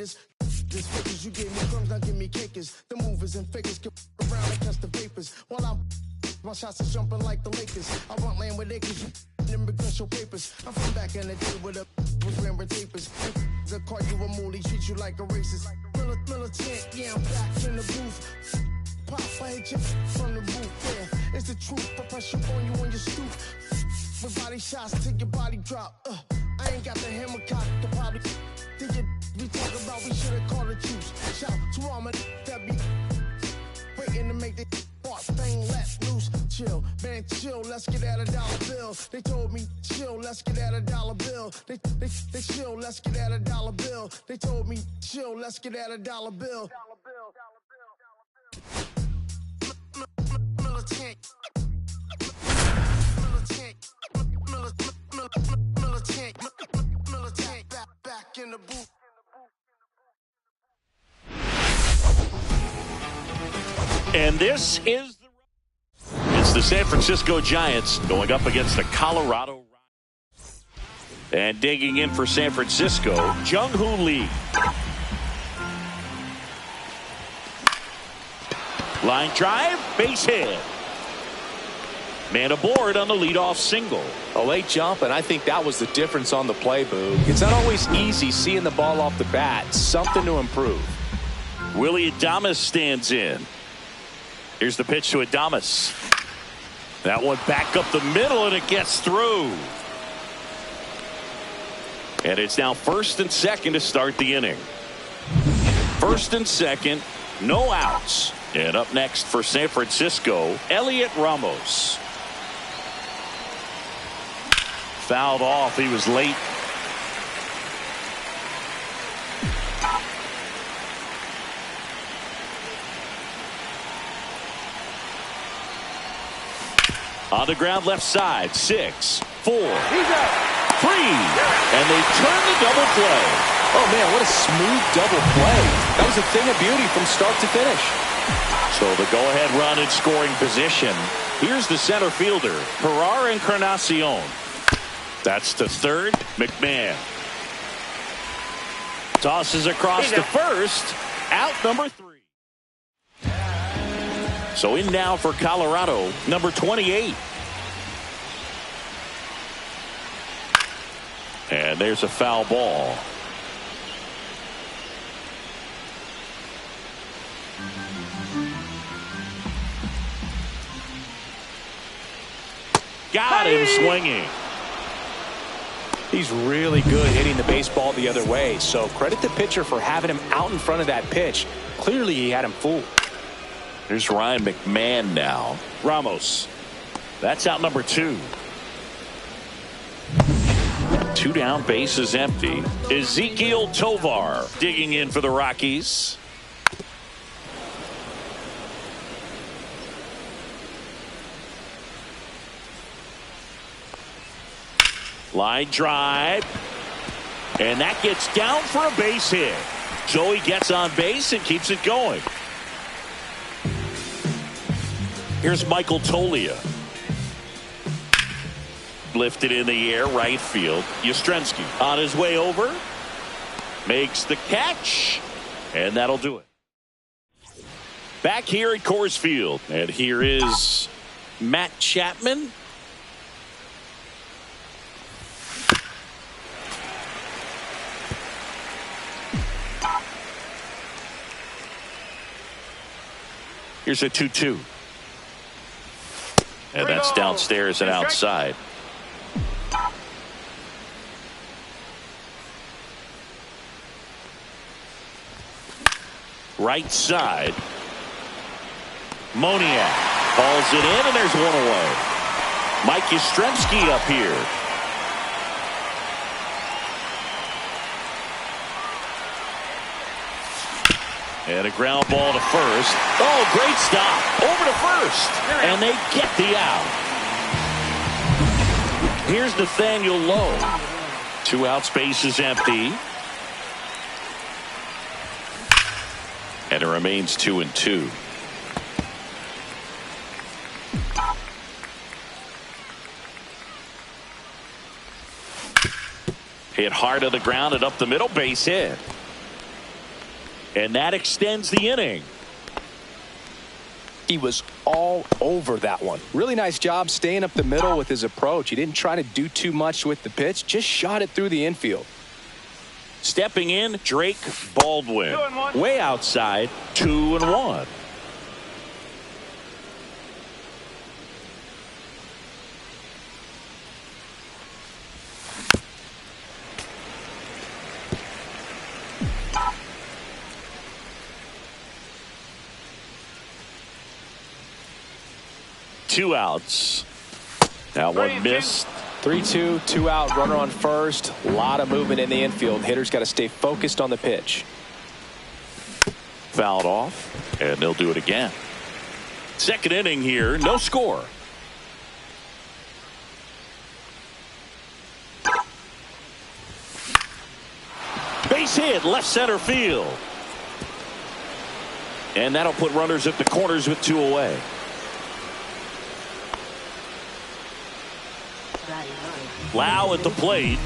haters. This figures, you gave me crumbs, now give me cakers. The movers and fakers get around and catch the vapors. While my shots are jumping like the Lakers. I want land with acres, immigrant papers. I'm from back in the day with a was wearing tapers. They call you a moolie, treat you like a racist. Militant, yeah, I'm back in the booth. Pop, I hit you from the roof, yeah. It's the truth, I press you on you on your stoop. With body shots till your body drop. I ain't got the hammer cock to probably. Did you be talking about we should've called a truce? Shout to all my that be waiting to make the part thing let loose. Chill, man, chill, let's get at $1 bill. They told me, chill, let's get at $1 bill. They chill, let's get at $1 bill. They told me, chill, let's get at $1 bill. Militant. Militant, back in the booth. And this is it's the San Francisco Giants going up against the Colorado Rockies. And digging in for San Francisco, Jung-Hoo Lee. Line drive, base hit. Man aboard on the leadoff single. A late jump, and I think that was the difference on the play, Boo. It's not always easy seeing the ball off the bat. Something to improve. Willy Adames stands in. Here's the pitch to Adames. That one back up the middle, and it gets through. And it's now first and second to start the inning. First and second, no outs. And up next for San Francisco, Elliot Ramos. Fouled off. He was late. On the ground left side. 6, 4, 3. And they turn the double play. Oh, man, what a smooth double play. That was a thing of beauty from start to finish. So the go-ahead run in scoring position. Here's the center fielder, Pilar Encarnacion. That's the third, McMahon. Tosses across to first, out number 3. So in now for Colorado, number 28. And there's a foul ball. Got him swinging. He's really good hitting the baseball the other way, so credit the pitcher for having him out in front of that pitch. Clearly he had him fooled. Here's Ryan McMahon now. Ramos. That's out number 2. 2 down, base is empty. Ezequiel Tovar digging in for the Rockies. Line drive. And that gets down for a base hit. So he gets on base and keeps it going. Here's Michael Toglia. Lifted in the air, right field. Yastrzemski on his way over. Makes the catch. And that'll do it. Back here at Coors Field. And here is Matt Chapman. Here's a 2-2. And that's downstairs and outside. Right side. Moniak calls it in, and there's one away. Mike Yastrzemski up here. And a ground ball to first. Oh, great stop. Over to first. And they get the out. Here's Nathaniel Lowe. 2 outs, base is empty. And it remains 2-2. Hit hard to the ground and up the middle, base hit. And that extends the inning. He was all over that one. Really nice job staying up the middle with his approach. He didn't try to do too much with the pitch, just shot it through the infield. Stepping in, Drake Baldwin. Way outside, 2-1. Two outs. Now one missed. 3-2, 2 out, runner on first. A lot of movement in the infield. Hitter's got to stay focused on the pitch. Fouled off, and they'll do it again. Second inning here, no score. Base hit, left center field. And that'll put runners at the corners with 2 away. Lau at the plate.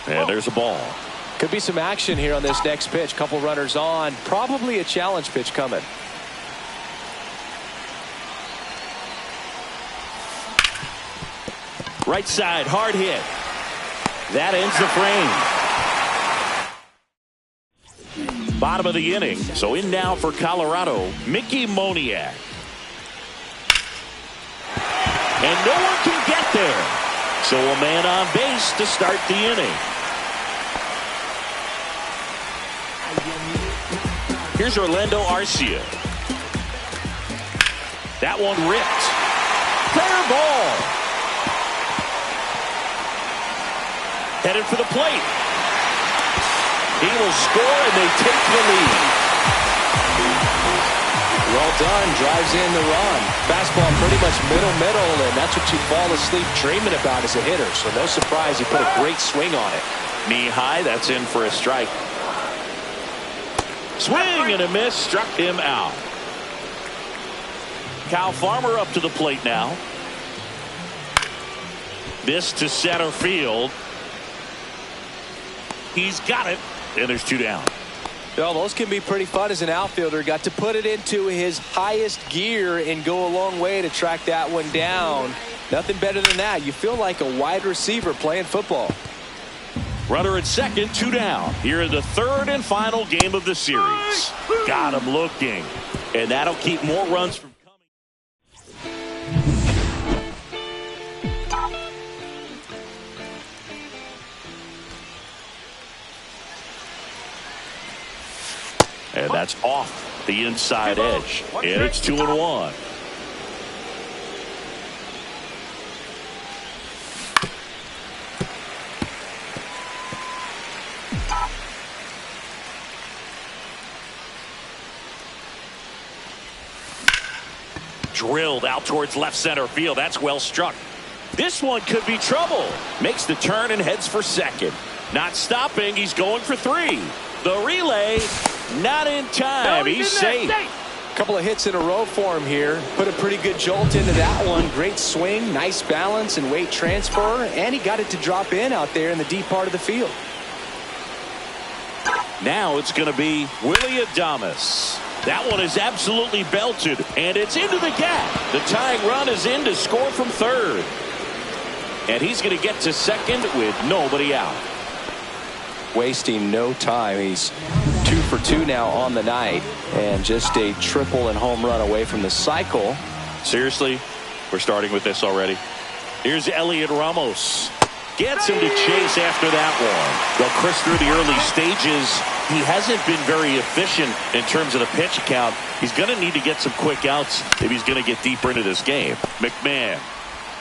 And there's a ball. Could be some action here on this next pitch. Couple runners on. Probably a challenge pitch coming. Right side, hard hit. That ends the frame. Bottom of the inning. So in now for Colorado, Mickey Moniak. And no one can get there. So a man on base to start the inning. Here's Orlando Arcia. That one ripped. Fair ball. Headed for the plate. He will score, and they take the lead. Well done. Drives in the run. Fastball pretty much middle, and that's what you fall asleep dreaming about as a hitter. So no surprise he put a great swing on it. Knee high, that's in for a strike. Swing and a miss, struck him out. Kyle Farmer up to the plate now. This to center field. He's got it. And there's 2 down. Well, those can be pretty fun as an outfielder. Got to put it into his highest gear and go a long way to track that one down. Nothing better than that. You feel like a wide receiver playing football. Runner at second, 2 down. Here in the third and final game of the series. Got him looking. And that'll keep more runs from coming. And that's off the inside edge. And it's 2-1. Drilled out towards left center field. That's well struck. This one could be trouble. Makes the turn and heads for second. Not stopping. He's going for 3. The relay, not in time. He's safe. Couple of hits in a row for him here. Put a pretty good jolt into that one. Great swing, nice balance and weight transfer. And he got it to drop in out there in the deep part of the field. Now it's going to be Willy Adames. That one is absolutely belted, and it's into the gap. The tying run is in to score from third. And he's going to get to second with nobody out. Wasting no time. He's 2 for 2 now on the night, and just a triple and home run away from the cycle. Seriously, we're starting with this already. Here's Elliot Ramos. Gets him to chase after that one. Though Chris, through the early stages, he hasn't been very efficient in terms of the pitch count. He's going to need to get some quick outs if he's going to get deeper into this game. McMahon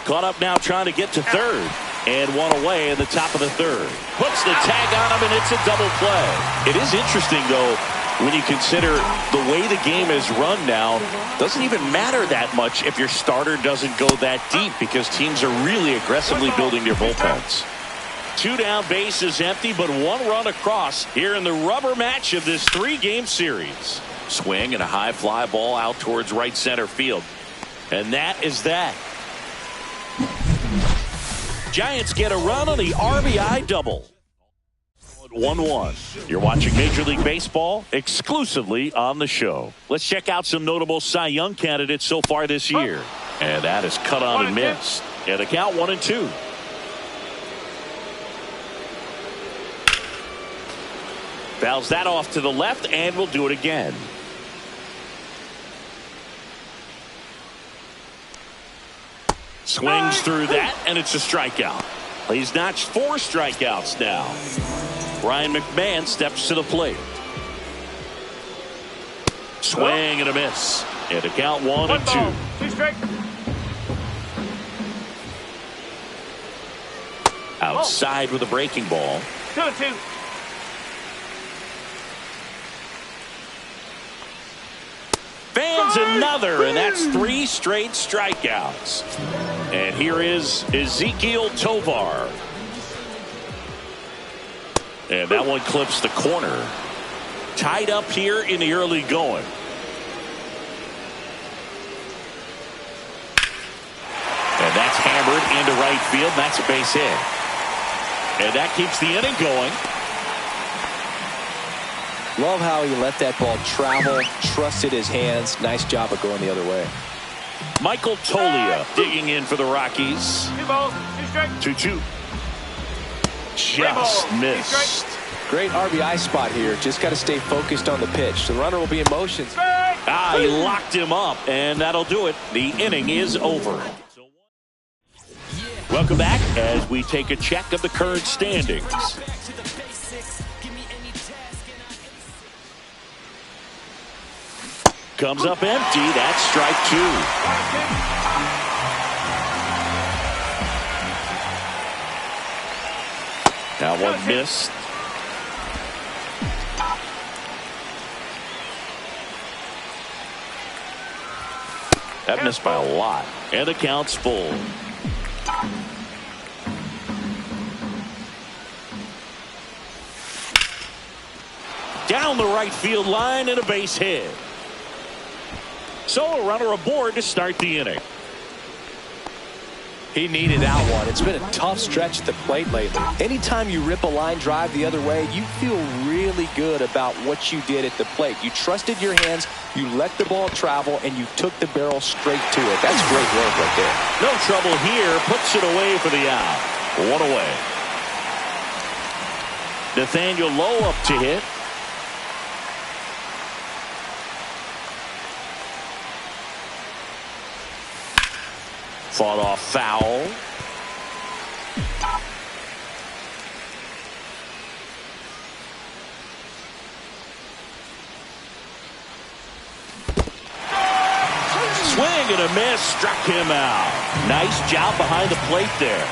caught up now trying to get to third. And one away in the top of the third. Puts the tag on him, and it's a double play. It is interesting, though, when you consider the way the game is run now. Doesn't even matter that much if your starter doesn't go that deep, because teams are really aggressively building their bullpens. 2 down, base is empty, but 1 run across here in the rubber match of this 3-game series. Swing and a high fly ball out towards right center field. And that is that. Giants get a run on the RBI double. 1-1. You're watching Major League Baseball exclusively on the show. Let's check out some notable Cy Young candidates so far this year. And that is cut on and missed. And the count 1-2. Fouls that off to the left, and we'll do it again. Swings through that, and it's a strikeout. He's notched 4 strikeouts now. Ryan McMahon steps to the plate. Swing and a miss. And a count 1-2. 2 strike. Outside with a breaking ball. 2-2. Fans another, and that's 3 straight strikeouts. And here is Ezequiel Tovar. And that one clips the corner. Tied up here in the early going. And that's hammered into right field. That's a base hit. And that keeps the inning going. Love how he let that ball travel, trusted his hands. Nice job of going the other way. Michael Toglia digging in for the Rockies. 2 balls, 2 strikes. 2-2. Just missed. Great RBI spot here. Just got to stay focused on the pitch. The runner will be in motion. He locked him up, and that'll do it. The inning is over. Welcome back as we take a check of the current standings. Comes up empty. That's strike 2. That one missed. That missed by a lot. And the count's full. Down the right field line and a base hit. So a runner aboard to start the inning. He needed that one. It's been a tough stretch at the plate lately. Anytime you rip a line drive the other way, you feel really good about what you did at the plate. You trusted your hands, you let the ball travel, and you took the barrel straight to it. That's great work right there. No trouble here. Puts it away for the out. 1 away. Nathaniel Lowe up to hit. Fought off foul. Swing and a miss. Struck him out. Nice job behind the plate there.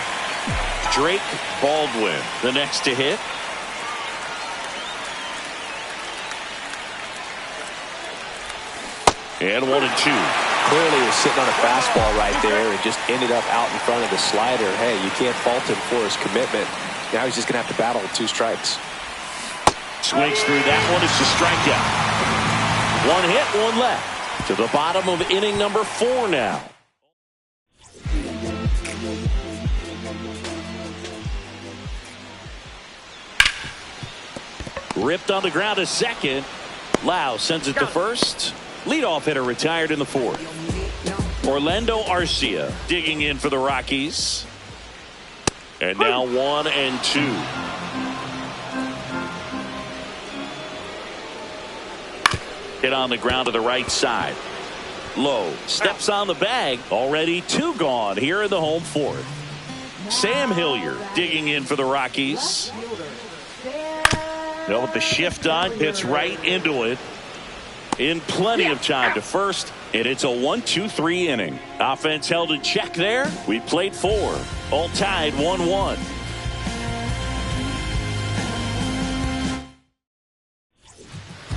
Drake Baldwin, the next to hit. And 1-2. Clearly was sitting on a fastball right there and just ended up out in front of the slider. Hey, you can't fault him for his commitment. Now he's just going to have to battle with 2 strikes. Swings through that one. It's a strikeout. 1 hit, 1 left. To the bottom of inning number 4 now. Ripped on the ground to second. Lau sends it to first. Leadoff hitter retired in the 4th. Orlando Arcia digging in for the Rockies. And now 1-2. Hit on the ground to the right side. Lowe steps on the bag. Already 2 gone here in the home 4th. Sam Hilliard digging in for the Rockies. With the shift on, hits right into it. In plenty of time to first, and it's a 1-2-3 inning. Offense held in check there. We played 4. All tied 1-1.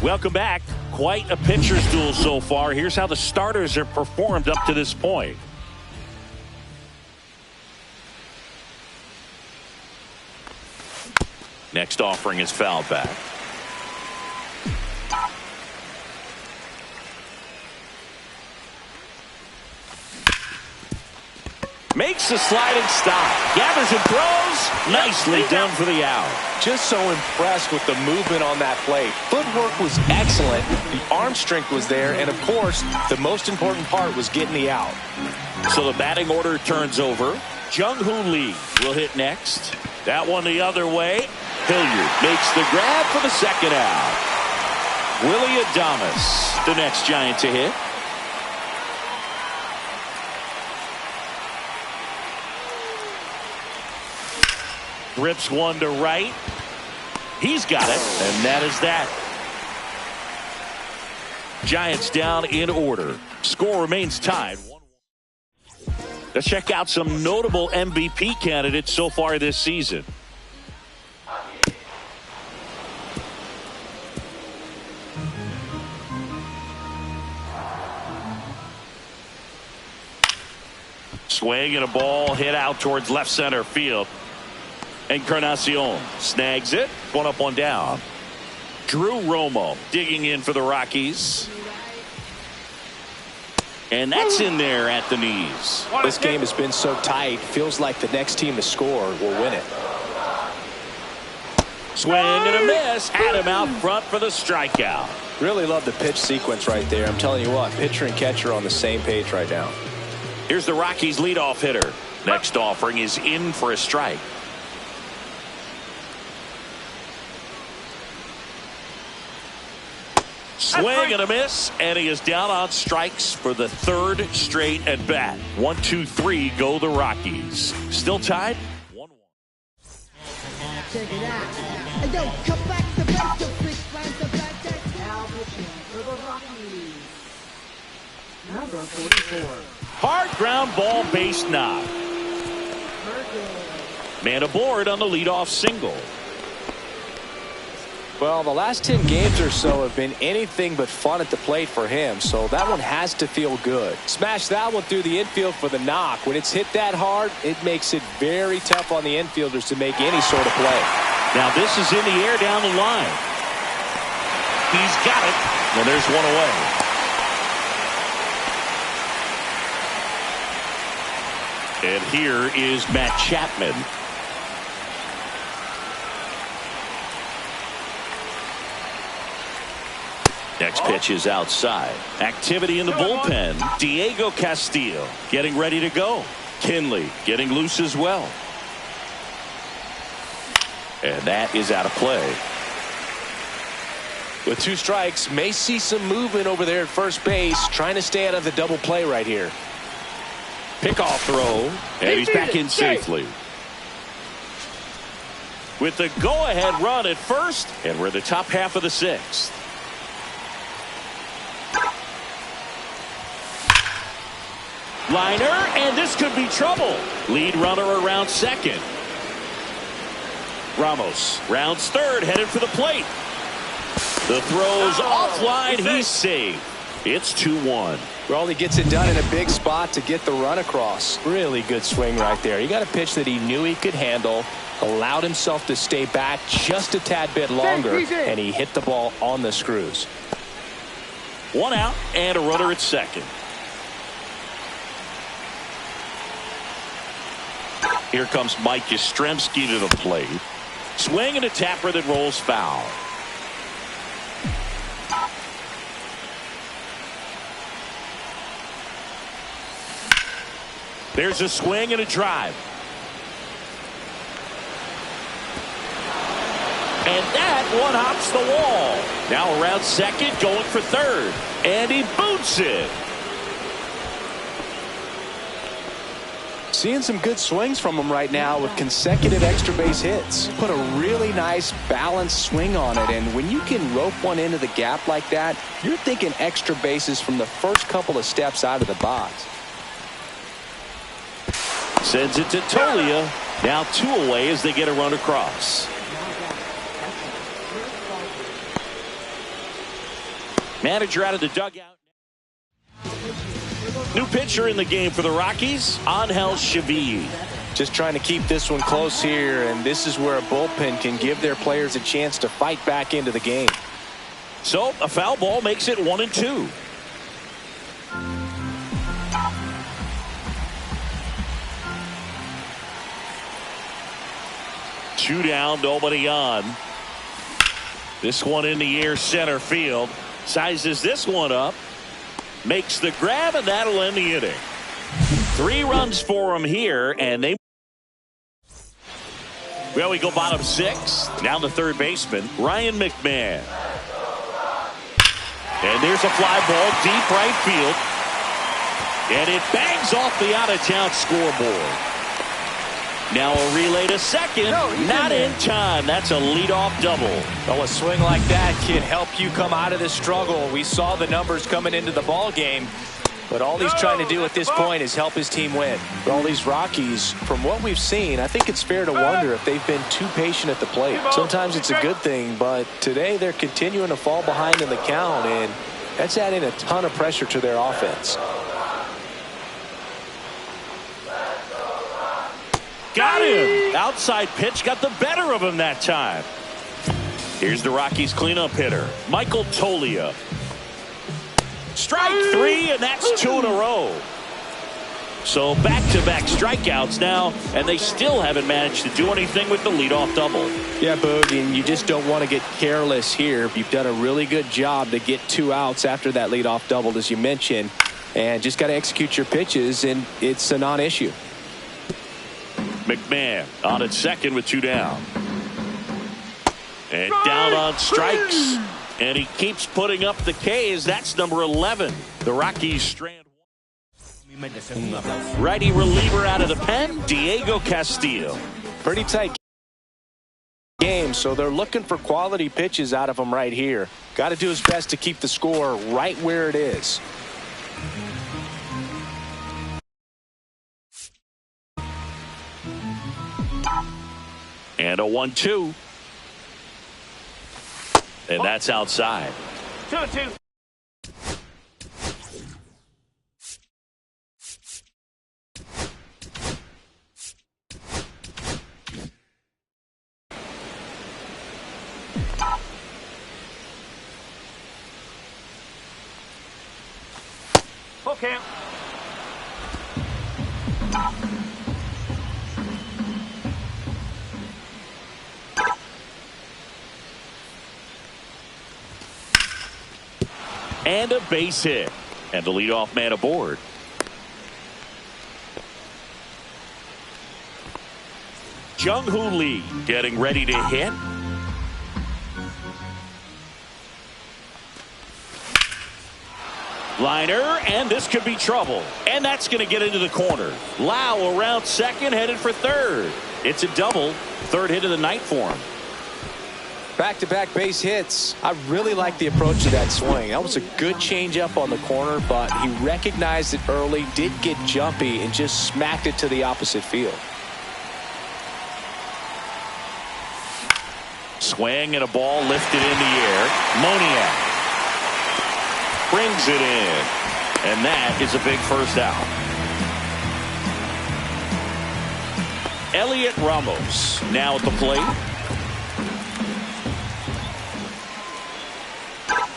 Welcome back. Quite a pitcher's duel so far. Here's how the starters have performed up to this point. Next offering is fouled back. Makes the sliding stop. Gathers and throws. Nicely done for the out. Just so impressed with the movement on that play. Footwork was excellent. The arm strength was there. And, of course, the most important part was getting the out. So the batting order turns over. Jung-Hoo Lee will hit next. That one the other way. Hilliard makes the grab for the second out. Willy Adames, the next Giant to hit. Rips one to right. He's got it, and that is that. Giants down in order. Score remains tied. Let's check out some notable MVP candidates so far this season. Swing and a ball hit out towards left center field. Encarnacion snags it. One up, one down. Drew Romo digging in for the Rockies. And that's in there at the knees. This game has been so tight. Feels like the next team to score will win it. Swing and a miss. Had him out front for the strikeout. Really love the pitch sequence right there. I'm telling you what, pitcher and catcher are on the same page right now. Here's the Rockies leadoff hitter. Next offering is in for a strike. Swing and a miss, and he is down on strikes for the third straight at bat. 1, 2, 3 go the Rockies. Still tied 1-1. Check it out. Hey, yo, come back to base, your big fans, the back that now pitching for the Rockies. Number 44. Hard ground ball, base knock. Man aboard on the leadoff single. Well, the last 10 games or so have been anything but fun at the plate for him, so that one has to feel good. Smash that one through the infield for the knock. When it's hit that hard, it makes it very tough on the infielders to make any sort of play. Now this is in the air down the line. He's got it, and there's one away. And here is Matt Chapman. Next pitch is outside. Activity in the bullpen. Diego Castillo getting ready to go. Kinley getting loose as well. And that is out of play. With 2 strikes, may see some movement over there at first base, trying to stay out of the double play right here. Pickoff throw, and he's back in safely. With the go-ahead run at first, and we're in the top half of the 6th. Liner, and this could be trouble. Lead runner around second. Ramos rounds third, headed for the plate. The throw's offline. He's saved. It's 2-1. Well, he gets it done in a big spot to get the run across. Really good swing right there. He got a pitch that he knew he could handle, allowed himself to stay back just a tad bit longer, and he hit the ball on the screws. 1 out and a runner at second. Here comes Mike Yastrzemski to the plate. Swing and a tapper that rolls foul. There's a swing and a drive. And that one hops the wall. Now around second, going for third. And he boots it. Seeing some good swings from him right now with consecutive extra base hits. Put a really nice balanced swing on it, and when you can rope one into the gap like that, you're thinking extra bases from the first couple of steps out of the box. Sends it to Tolia. Now 2 away as they get a run across. Manager out of the dugout. New pitcher in the game for the Rockies, Angel Chevy. Just trying to keep this one close here, and this is where a bullpen can give their players a chance to fight back into the game. So a foul ball makes it 1-2. 2 down, nobody on. This one in the air, center field. Sizes this one up. Makes the grab, and that'll end the inning. 3 runs for him here, and they. Well, we go bottom 6. Now the third baseman, Ryan McMahon. And there's a fly ball deep right field. And it bangs off the out-of-town scoreboard. Now a relay to second. Not in time. That's a leadoff double. Well, a swing like that can help you come out of this struggle. We saw the numbers coming into the ball game. But all he's trying to do at this point is help his team win. For all these Rockies, from what we've seen, I think it's fair to wonder if they've been too patient at the plate. Sometimes it's a good thing, but today they're continuing to fall behind in the count, and that's adding a ton of pressure to their offense. Got him. Outside pitch got the better of him that time. Here's the Rockies cleanup hitter, Michael Toglia. Strike 3, and that's 2 in a row. So back-to-back strikeouts now, and they still haven't managed to do anything with the leadoff double. Yeah, Boog, and you just don't want to get careless here. You've done a really good job to get 2 outs after that leadoff double, as you mentioned, and just got to execute your pitches, and it's a non-issue. McMahon on at second with 2 down. And down on strikes. And he keeps putting up the Ks. That's number 11. The Rockies strand. Righty reliever out of the pen, Diego Castillo. Pretty tight game, so they're looking for quality pitches out of him right here. Got to do his best to keep the score right where it is. And a 1-2. And that's outside. 2-2. Okay. And a base hit. And the leadoff man aboard. Jung-Hoo Lee getting ready to hit. Liner, and this could be trouble. And that's going to get into the corner. Lau around second, headed for third. It's a double. Third hit of the night for him. Back-to-back base hits. I really like the approach to that swing. That was a good changeup on the corner, but he recognized it early, did get jumpy, and just smacked it to the opposite field. Swing and a ball lifted in the air. Moniak brings it in. And that is a big first out. Elliot Ramos now at the plate.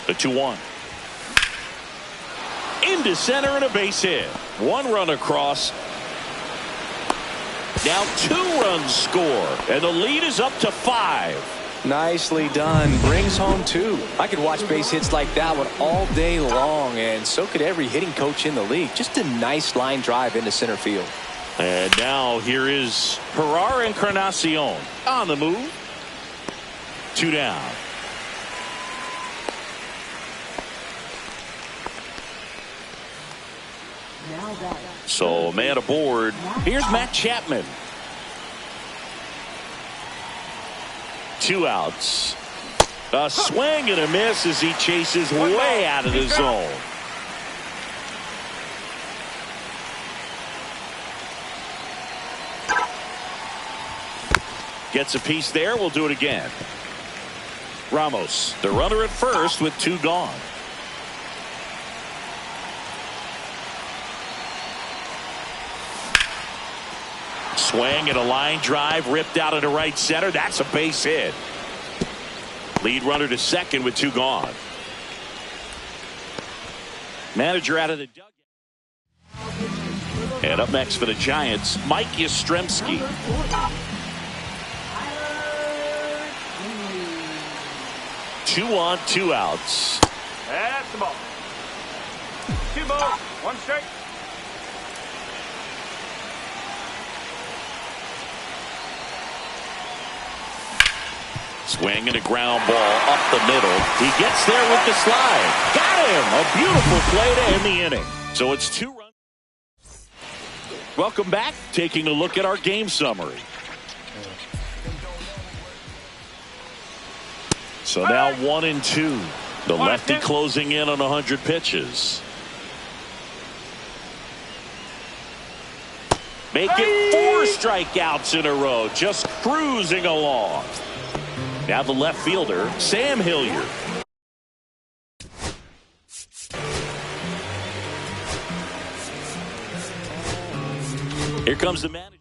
The 2-1. Into center and a base hit. 1 run across. Now 2 runs score. And the lead is up to 5. Nicely done. Brings home 2. I could watch base hits like that one all day long, and so could every hitting coach in the league. Just a nice line drive into center field. And now here is Jerar Encarnacion on the move. 2 down. So man aboard. Here's Matt Chapman. 2 outs. A swing and a miss as he chases way out of the zone. Gets a piece there. We'll do it again. Ramos, the runner at first with 2 gone. Swing and a line drive ripped out into right center. That's a base hit. Lead runner to second with 2 gone. Manager out of the dugout. And up next for the Giants, Mike Yastrzemski. 2 on, 2 outs. That's the ball. 2 balls, 1 strike. Swing and a ground ball up the middle. He gets there with the slide. Got him. A beautiful play to end the inning. So it's 2 runs. Welcome back. Taking a look at our game summary. So now 1-2. The lefty closing in on 100 pitches. Make it 4 strikeouts in a row. Just cruising along. Now the left fielder, Sam Hilliard. Here comes the manager.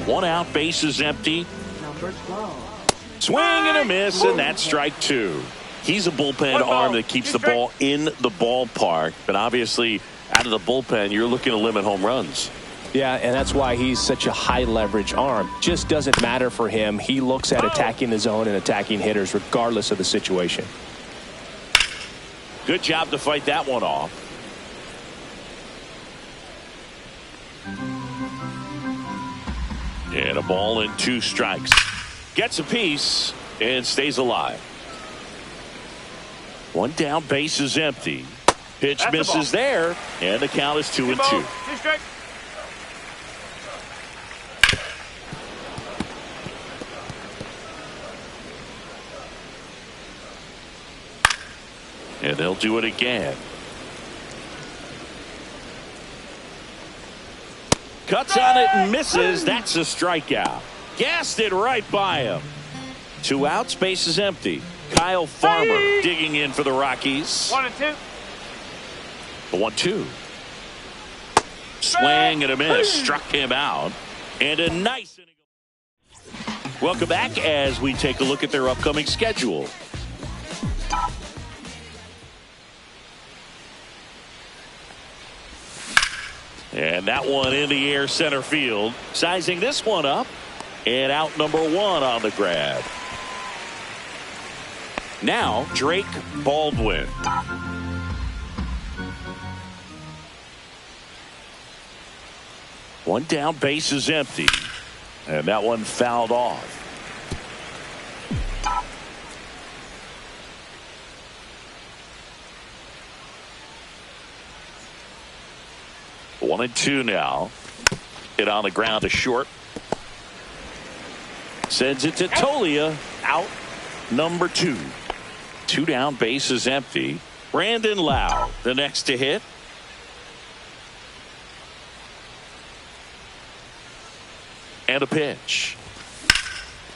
1 out, bases empty. Swing and a miss, and that's strike 2. He's a bullpen arm that keeps the ball in the ballpark, but obviously out of the bullpen, you're looking to limit home runs. Yeah, and that's why he's such a high leverage arm. Just doesn't matter for him. He looks at attacking the zone and attacking hitters regardless of the situation. Good job to fight that one off. And a ball and 2 strikes. Gets a piece and stays alive. 1 down, base is empty. Pitch misses there, and the count is 2-2. 2 strikes. And they'll do it again. Cuts on it and misses. That's a strikeout. Gassed it right by him. 2 outs, base is empty. Kyle Farmer digging in for the Rockies. 1-2. The 1-2. Swing and a miss. Struck him out. And a nice inning. Welcome back as we take a look at their upcoming schedule. And that one in the air center field. Sizing this one up. And out number 1 on the grab. Now Drake Baldwin. One down, base is empty. And that one fouled off. One and 2 now. Hit on the ground to short. Sends it to Tolia. Out number 2. 2 down, base is empty. Brandon Lau, the next to hit. And a pitch.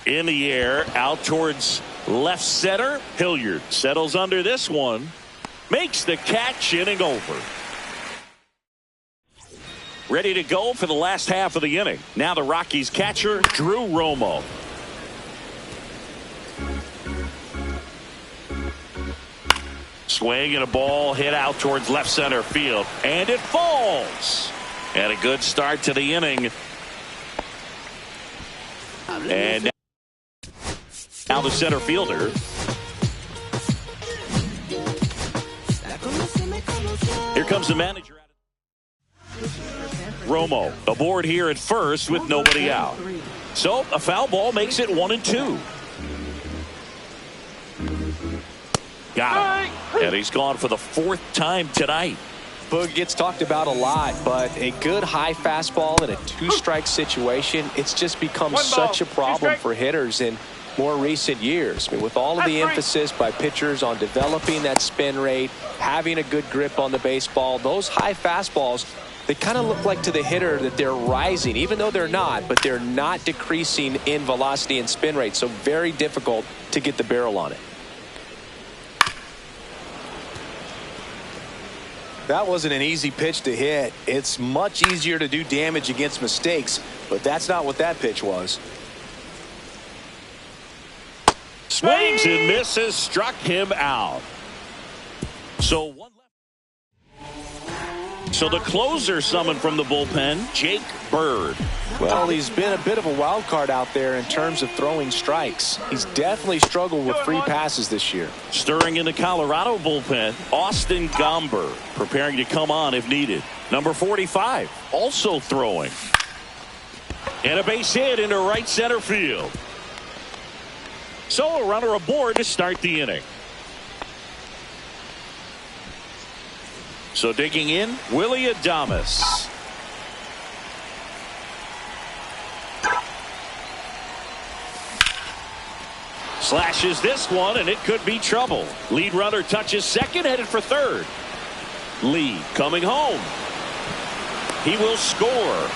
In the air, out towards left center. Hilliard settles under this one. Makes the catch, inning over. Ready to go for the last half of the inning. Now the Rockies catcher, Drew Romo. Swing and a ball hit out towards left center field. And it falls. And a good start to the inning. And now the center fielder. Here comes the manager. Romo aboard here at first with nobody out. So a foul ball makes it 1 and 2. Got him. And he's gone for the 4th time tonight. Boog gets talked about a lot, but a good high fastball in a 2-strike situation, it's just become such a problem for hitters in more recent years. I mean, with all of the emphasis by pitchers on developing that spin rate, having a good grip on the baseball, those high fastballs, they kind of look like to the hitter that they're rising, even though they're not, but they're not decreasing in velocity and spin rate. So very difficult to get the barrel on it. That wasn't an easy pitch to hit. It's much easier to do damage against mistakes, but that's not what that pitch was. Swings and misses, struck him out. So one left. So the closer summoned from the bullpen, Jake Bird. Well, he's been a bit of a wild card out there in terms of throwing strikes. He's definitely struggled with free passes this year. Stirring in the Colorado bullpen, Austin Gomber, preparing to come on if needed. Number 45, also throwing. And a base hit into right center field. So a runner aboard to start the inning. So digging in, Willy Adames. Slashes this one, and it could be trouble. Lead runner touches second, headed for third. Lee coming home. He will score.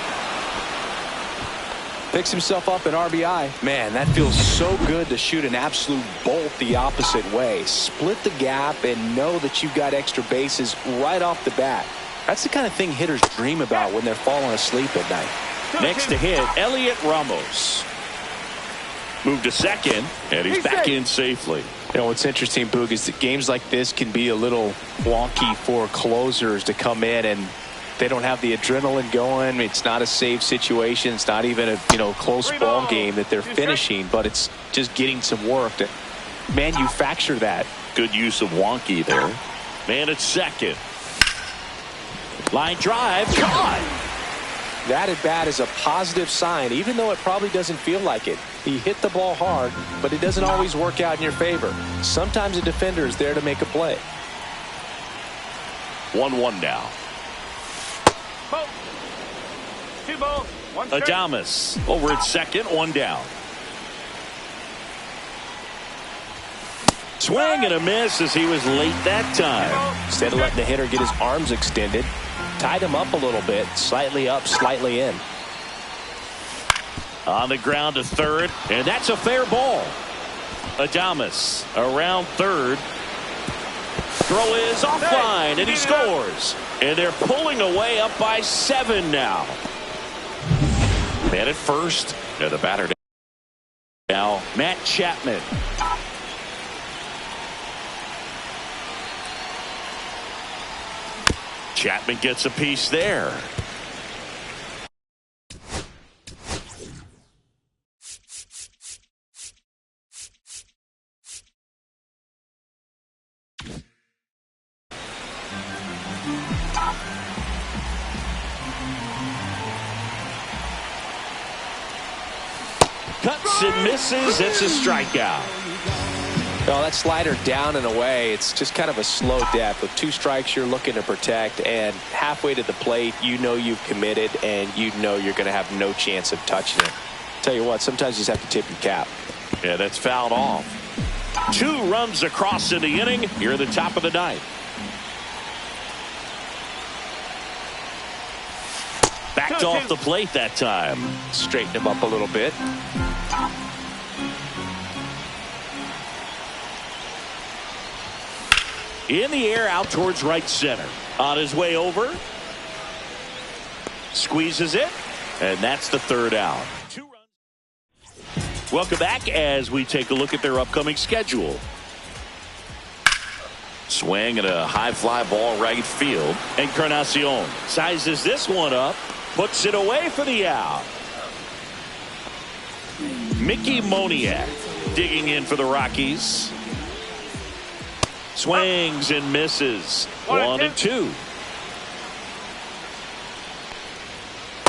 Picks himself up an RBI. Man, that feels so good to shoot an absolute bolt the opposite way. Split the gap and know that you've got extra bases right off the bat. That's the kind of thing hitters dream about when they're falling asleep at night. Next to hit, Elliot Ramos. Move to second, and he's back in safely. You know, what's interesting, Boog, is that games like this can be a little wonky for closers to come in and they don't have the adrenaline going. It's not a safe situation. It's not even a close ball game that they're finishing, but it's just getting some work to manufacture that. Good use of wonky there. Man at second. Line drive, caught. That at bat is a positive sign, even though it probably doesn't feel like it. He hit the ball hard, but it doesn't always work out in your favor. Sometimes a defender is there to make a play. 1-1 now. Ball. 2 balls, 1 strike. Adames over at second, 1 down. Swing and a miss as he was late that time. Instead of letting the hitter get his arms extended, tied him up a little bit, slightly up, slightly in. On the ground to third, and that's a fair ball. Adames around third. Throw is offline, and he scores. And they're pulling away up by 7 now. Man at first, and the batter now, Matt Chapman. Chapman gets a piece there. Cuts and misses. It's a strikeout. No, that slider down and away. It's just kind of a slow death. With 2 strikes, you're looking to protect, and halfway to the plate, you know you've committed, and you know you're going to have no chance of touching it. Tell you what, sometimes you just have to tip your cap. Yeah, that's fouled off. 2 runs across in the inning. Here at the top of the 9th. Backed off the plate that time. Straighten him up a little bit. In the air out towards right center. On his way over. Squeezes it. And that's the 3rd out. 2 runs. Welcome back as we take a look at their upcoming schedule. Swing and a high fly ball right field. Encarnacion sizes this one up. Puts it away for the out. Mickey Moniak digging in for the Rockies. Swings and misses. 1 and 2.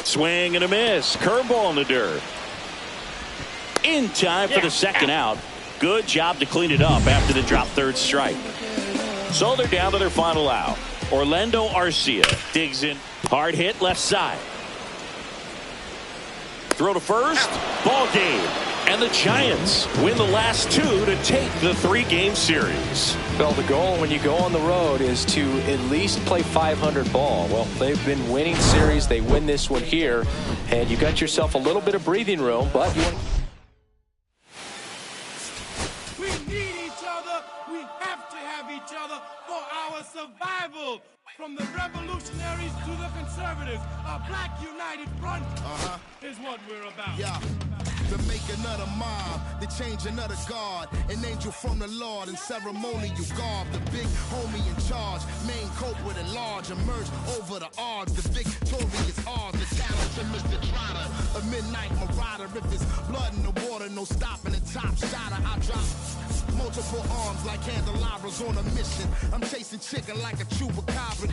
Swing and a miss. Curveball in the dirt. In time for the 2nd out. Good job to clean it up after the drop 3rd strike. So they're down to their final out. Orlando Arcia digs in. Hard hit left side. Throw to first. Ball game. And the Giants win the last 2 to take the 3-game series. Well, the goal when you go on the road is to at least play 500 ball. Well, they've been winning series. They win this one here, and you got yourself a little bit of breathing room, but you want. We need each other. We have to have each other for our survival. From the revolutionaries to the conservatives, a black united front is what we're about. Yeah. The making of the mob, the changing of the guard. An angel from the Lord in ceremonial garb. The big homie in charge, main culprit at large. Emerge over the odds, the victorious odds. The talented Mr. Trotter, a midnight marauder. If it's blood in the water, no stopping the top shotter. I drop multiple arms like candelabras on a mission. I'm chasing chicken like a chupacabra.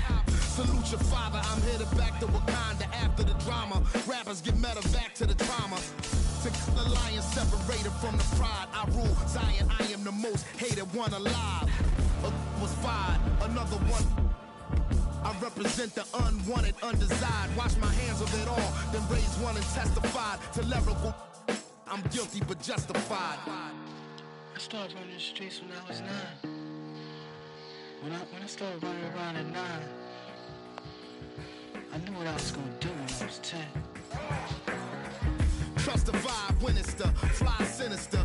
Salute your father, I'm headed back to Wakanda after the drama. Rappers get meta back to the trauma. To the lion separated from the pride. I rule Zion, I am the most hated one alive. Was fired, another one. I represent the unwanted, undesired. Wash my hands of it all, then raise one and testify to lyrical. I'm guilty but justified. I started running the streets when I was 9. When I started running around at 9, I knew what I was gonna do when I was 10. Trust the vibe when it's the fly sinister.